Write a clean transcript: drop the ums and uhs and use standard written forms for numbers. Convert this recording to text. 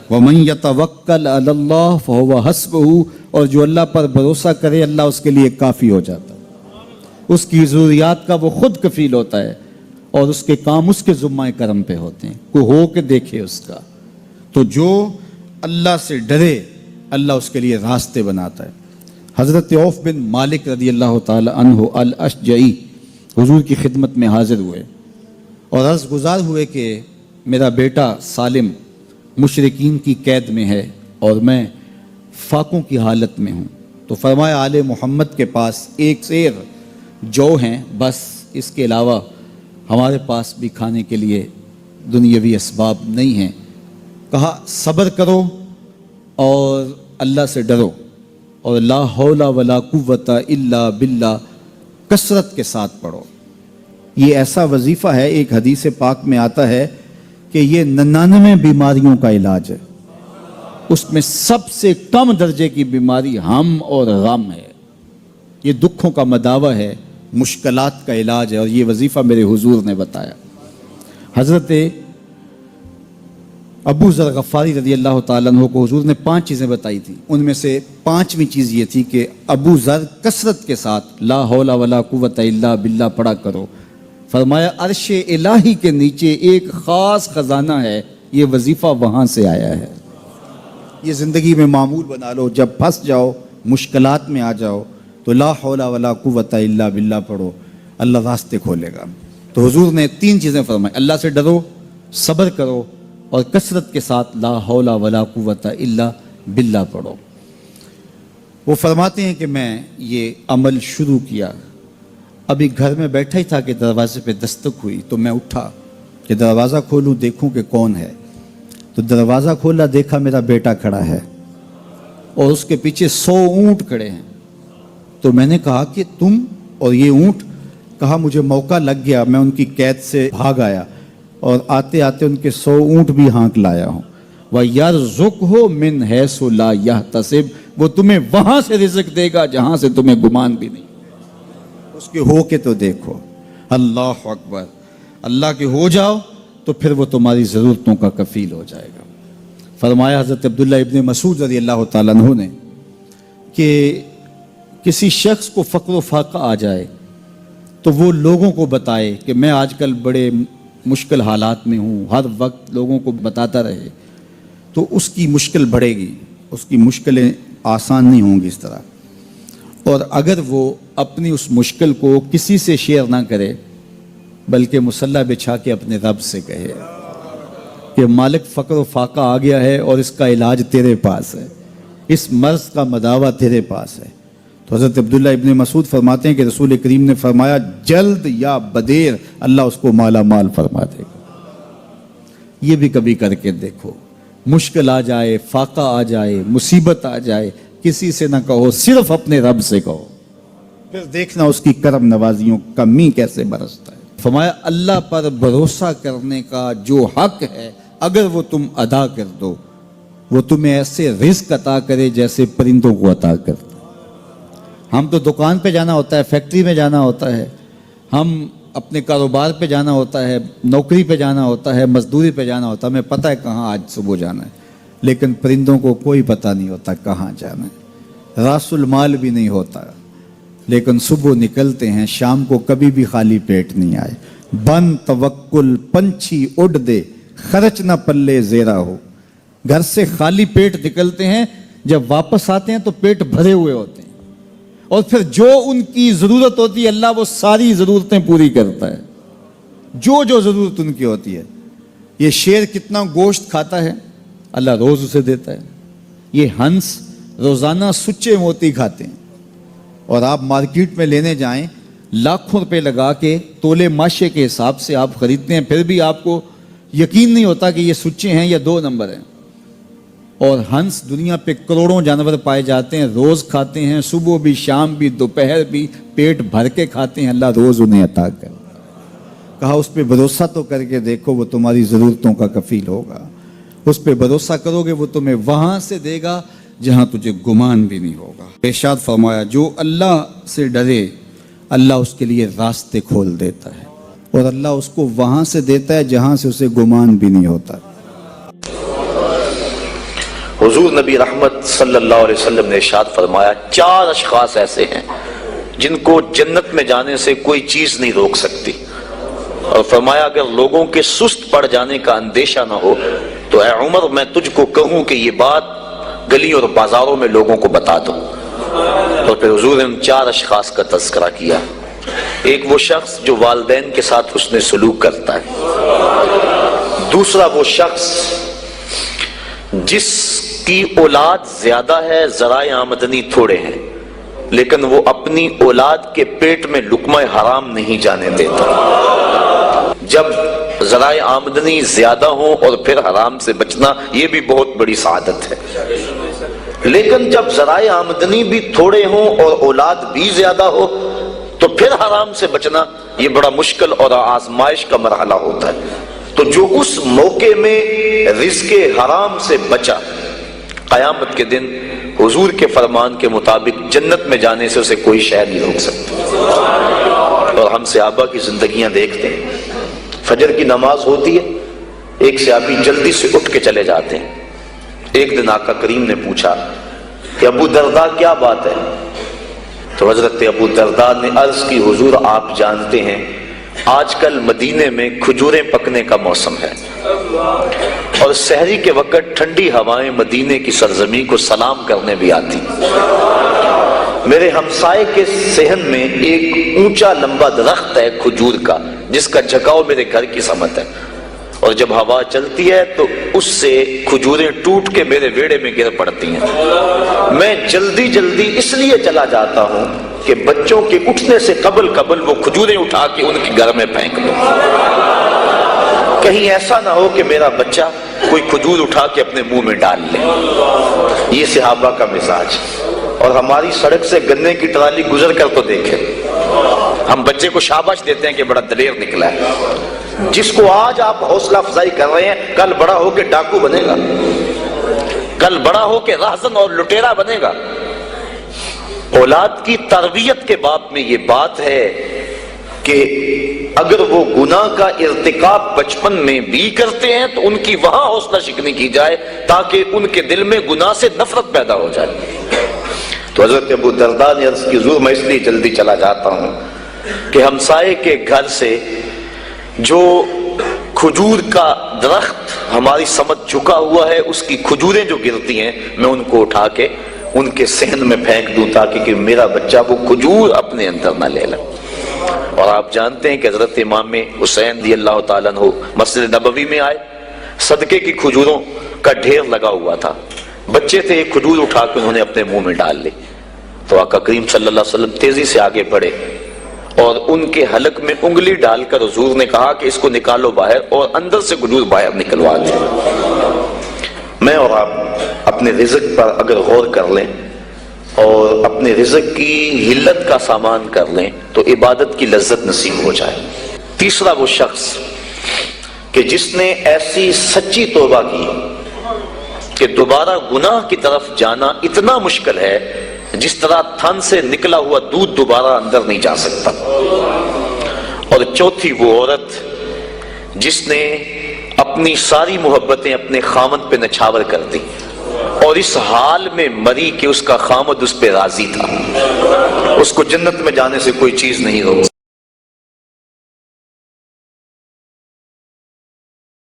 وَمَن يَتَوَكَّلْ عَلَى اللَّهِ فَهُوَ حَسْبُهُ، اور جو اللہ پر بھروسہ کرے اللہ اس کے لیے کافی ہو جاتا ہے، اس کی ضروریات کا وہ خود کفیل ہوتا ہے، اور اس کے کام اس کے ذمہ کرم پہ ہوتے ہیں، کوئی ہو کے دیکھے اس کا۔ تو جو اللہ سے ڈرے اللہ اس کے لیے راستے بناتا ہے۔ حضرت عوف بن مالک رضی اللہ تعالی عنہ الاشجعی حضور کی خدمت میں حاضر ہوئے اور عرض گزار ہوئے کہ میرا بیٹا سالم مشرکین کی قید میں ہے اور میں فاقوں کی حالت میں ہوں۔ تو فرمایا آل محمد کے پاس ایک سیر جو ہیں، بس اس کے علاوہ ہمارے پاس بھی کھانے کے لیے دنیاوی اسباب نہیں ہیں۔ کہا صبر کرو اور اللہ سے ڈرو، اور لا حول ولا قوت الا باللہ کثرت کے ساتھ پڑھو۔ یہ ایسا وظیفہ ہے، ایک حدیث پاک میں آتا ہے کہ یہ 99 بیماریوں کا علاج ہے، اس میں سب سے کم درجے کی بیماری ہم اور غم ہے۔ یہ دکھوں کا مداوع ہے، مشکلات کا علاج ہے، اور یہ وظیفہ میرے حضور نے بتایا۔ حضرت ابو ذر غفاری رضی اللہ تعالیٰ عنہ کو حضور نے 5 چیزیں بتائی تھی، ان میں سے 5ویں چیز یہ تھی کہ ابو ذر کثرت کے ساتھ لا حول ولا قوت الا باللہ پڑھا کرو۔ فرمایا عرش الہی کے نیچے ایک خاص خزانہ ہے، یہ وظیفہ وہاں سے آیا ہے۔ یہ زندگی میں معمول بنا لو، جب پھنس جاؤ، مشکلات میں آ جاؤ تو لا حول ولا قوت الا باللہ پڑھو، اللہ راستے کھولے گا۔ تو حضور نے 3 چیزیں فرمائی، اللہ سے ڈرو، صبر کرو، اور کثرت کے ساتھ لا حول ولا قوت الا باللہ پڑھو۔ وہ فرماتے ہیں کہ میں یہ عمل شروع کیا، ابھی گھر میں بیٹھا ہی تھا کہ دروازے پہ دستک ہوئی، تو میں اٹھا کہ دروازہ کھولوں دیکھوں کہ کون ہے۔ تو دروازہ کھولا، دیکھا میرا بیٹا کھڑا ہے اور اس کے پیچھے 100 اونٹ کھڑے ہیں۔ تو میں نے کہا کہ تم اور یہ اونٹ؟ کہا مجھے موقع لگ گیا، میں ان کی قید سے بھاگ آیا اور آتے آتے ان کے 100 اونٹ بھی ہانک لایا ہوں۔ وَيَرْزُقْهُ مِنْ حَيْثُ لَا يَحْتَسِبُ، وہ تمہیں وہاں سے رزق دے گا جہاں سے تمہیں گمان بھی نہیں۔ اس کے ہو کے تو دیکھو، اللہ اکبر، اللہ کے ہو جاؤ تو پھر وہ تمہاری ضرورتوں کا کفیل ہو جائے گا۔ فرمایا حضرت عبداللہ ابن مسعود رضی اللہ تعالیٰ عنہ نے کہ کسی شخص کو فقر و فاقہ آ جائے تو وہ لوگوں کو بتائے کہ میں آج کل بڑے مشکل حالات میں ہوں، ہر وقت لوگوں کو بتاتا رہے تو اس کی مشکل بڑھے گی، اس کی مشکلیں آسان نہیں ہوں گی اس طرح۔ اور اگر وہ اپنی اس مشکل کو کسی سے شیئر نہ کرے بلکہ مصلی بچھا کے اپنے رب سے کہے کہ مالک فقر و فاقہ آ گیا ہے اور اس کا علاج تیرے پاس ہے، اس مرض کا مداوع تیرے پاس ہے۔ تو حضرت عبداللہ ابن مسعود فرماتے ہیں کہ رسول کریم نے فرمایا جلد یا بدیر اللہ اس کو مالا مال فرما دے گا۔ یہ بھی کبھی کر کے دیکھو، مشکل آ جائے، فاقہ آ جائے، مصیبت آ جائے، کسی سے نہ کہو، صرف اپنے رب سے کہو، پھر دیکھنا اس کی کرم نوازیوں کا می کیسے برستا ہے۔ فرمایا اللہ پر بھروسہ کرنے کا جو حق ہے اگر وہ تم ادا کر دو، وہ تمہیں ایسے رزق عطا کرے جیسے پرندوں کو عطا کرتا۔ ہم تو دکان پہ جانا ہوتا ہے، فیکٹری میں جانا ہوتا ہے، ہم اپنے کاروبار پہ جانا ہوتا ہے، نوکری پہ جانا ہوتا ہے، مزدوری پہ جانا ہوتا ہے، ہمیں پتہ ہے کہاں آج صبح جانا ہے، لیکن پرندوں کو کوئی پتہ نہیں ہوتا کہاں جانا ہے، راس المال بھی نہیں ہوتا، لیکن صبح نکلتے ہیں، شام کو کبھی بھی خالی پیٹ نہیں آئے۔ بن توکل پنچھی اڑ دے، خرچ نہ پلے زیرا ہو۔ گھر سے خالی پیٹ نکلتے ہیں، جب واپس آتے ہیں تو پیٹ بھرے ہوئے ہوتے ہیں، اور پھر جو ان کی ضرورت ہوتی ہے اللہ وہ ساری ضرورتیں پوری کرتا ہے، جو ضرورت ان کی ہوتی ہے۔ یہ شیر کتنا گوشت کھاتا ہے اللہ روز اسے دیتا ہے۔ یہ ہنس روزانہ سچے موتی کھاتے ہیں، اور آپ مارکیٹ میں لینے جائیں لاکھوں روپے لگا کے تولے ماشے کے حساب سے آپ خریدتے ہیں، پھر بھی آپ کو یقین نہیں ہوتا کہ یہ سچے ہیں یا 2 نمبر ہیں۔ اور ہنس دنیا پہ کروڑوں جانور پائے جاتے ہیں، روز کھاتے ہیں، صبح بھی، شام بھی، دوپہر بھی، پیٹ بھر کے کھاتے ہیں، اللہ روز انہیں عطا کر۔ کہا اس پہ بھروسہ تو کر کے دیکھو، وہ تمہاری ضرورتوں کا کفیل ہوگا۔ اس پہ بھروسہ کرو گے وہ تمہیں وہاں سے دے گا جہاں تجھے گمان بھی نہیں ہوگا۔ ارشاد فرمایا جو اللہ سے ڈرے اللہ اس کے لیے راستے کھول دیتا ہے، اور اللہ اس کو وہاں سے دیتا ہے جہاں سے اسے گمان بھی نہیں ہوتا۔ حضور نبی رحمت صلی اللہ علیہ وسلم نے ارشاد فرمایا 4 اشخاص ایسے ہیں جن کو جنت میں جانے سے کوئی چیز نہیں روک سکتی، اور فرمایا اگر لوگوں کے سست پڑ جانے کا اندیشہ نہ ہو تو اے عمر میں تجھ کو کہوں کہ یہ بات گلی اور بازاروں میں لوگوں کو بتا دو۔ اور پھر حضور نے ان 4 اشخاص کا تذکرہ کیا۔ ایک وہ شخص جو والدین کے ساتھ حسن سلوک کرتا ہے، دوسرا وہ شخص جس کی اولاد زیادہ ہے ذرائع آمدنی تھوڑے ہیں لیکن وہ اپنی اولاد کے پیٹ میں لقمہ حرام نہیں جانے دیتا۔ جب ذرائع آمدنی زیادہ ہوں اور پھر حرام سے بچنا یہ بھی بہت بڑی سعادت ہے، لیکن جب ذرائع آمدنی بھی تھوڑے ہوں اور اولاد بھی زیادہ ہو تو پھر حرام سے بچنا یہ بڑا مشکل اور آزمائش کا مرحلہ ہوتا ہے۔ تو جو اس موقع میں رزق حرام سے بچا، قیامت کے دن حضور کے فرمان کے مطابق جنت میں جانے سے اسے کوئی شے نہیں روک سکتا۔ اور ہم صحابہ کی زندگیاں دیکھتے ہیں، فجر کی نماز ہوتی ہے، ایک صحابی جلدی سے اٹھ کے چلے جاتے ہیں۔ ایک دن آقا کریم نے پوچھا کہ ابو درداء کیا بات ہے؟ تو حضرت ابو درداء نے عرض کی حضور آپ جانتے ہیں آج کل مدینے میں کھجوریں پکنے کا موسم ہے اور سحری کے وقت ٹھنڈی ہوائیں مدینے کی سرزمین کو سلام کرنے بھی آتی۔ میرے ہمسائے کے صحن میں ایک اونچا لمبا درخت ہے کھجور کا جس کا جھکاؤ میرے گھر کی سمت ہے، اور جب ہوا چلتی ہے تو اس سے کھجوریں ٹوٹ کے میرے ویڑے میں گر پڑتی ہیں۔ میں جلدی جلدی اس لیے چلا جاتا ہوں کہ بچوں کے اٹھنے سے قبل وہ کھجوریں اٹھا کے ان کے گھر میں پھینک دوں، کہیں ایسا نہ ہو کہ میرا بچہ کوئی کھجور اٹھا کے اپنے منہ میں ڈال لے۔ یہ صحابہ کا مزاج۔ اور ہماری سڑک سے گنے کی ٹرالی گزر کر تو دیکھیں، ہم بچے کو شاباش دیتے ہیں کہ بڑا دلیر نکلا ہے۔ جس کو آج آپ حوصلہ افزائی کر رہے ہیں کل بڑا ہو کے ڈاکو بنے گا، کل بڑا ہو کے راہزن اور لٹیرا بنے گا۔ اولاد کی تربیت کے باب میں یہ بات ہے کہ اگر وہ گناہ کا ارتکاب بچپن میں بھی کرتے ہیں تو ان کی وہاں حوصلہ شکنی کی جائے تاکہ ان کے دل میں گناہ سے نفرت پیدا ہو جائے۔ تو حضرت ابو درداء نے عرض کی حضور میں اس لیے جلدی چلا جاتا ہوں کہ ہمسائے کے گھر سے جو کھجور کا درخت ہماری سمت جھکا ہوا ہے اس کی کھجوریں جو گرتی ہیں میں ان کو اٹھا کے ان کے صحن میں پھینک دوں تاکہ کہ میرا بچہ وہ کھجور اپنے اندر نہ لے لے۔ اور آپ جانتے ہیں کہ حضرت امام حسین رضی اللہ تعالیٰ عنہ مسجد نبوی میں آئے، صدقے کی کھجوروں کا ڈھیر لگا ہوا تھا، بچے تھے، ایک کھجور اٹھا کے انہوں نے اپنے منہ میں ڈال لی۔ تو آقا کریم صلی اللہ علیہ وسلم تیزی سے آگے بڑھے اور ان کے حلق میں انگلی ڈال کر حضور نے کہا کہ اس کو نکالو باہر اور اندر سے کھجور باہر نکلوا دیں۔ میں اور آپ اپنے رزق پر اگر غور کر لیں اور اپنے رزق کی حلت کا سامان کر لیں تو عبادت کی لذت نصیب ہو جائے۔ تیسرا وہ شخص کہ جس نے ایسی سچی توبہ کی کہ دوبارہ گناہ کی طرف جانا اتنا مشکل ہے جس طرح تھن سے نکلا ہوا دودھ دوبارہ اندر نہیں جا سکتا۔ اور چوتھی وہ عورت جس نے اپنی ساری محبتیں اپنے خامد پہ نچھاور کر دی اور اس حال میں مری کہ اس کا خامد اس پہ راضی تھا، اس کو جنت میں جانے سے کوئی چیز نہیں روک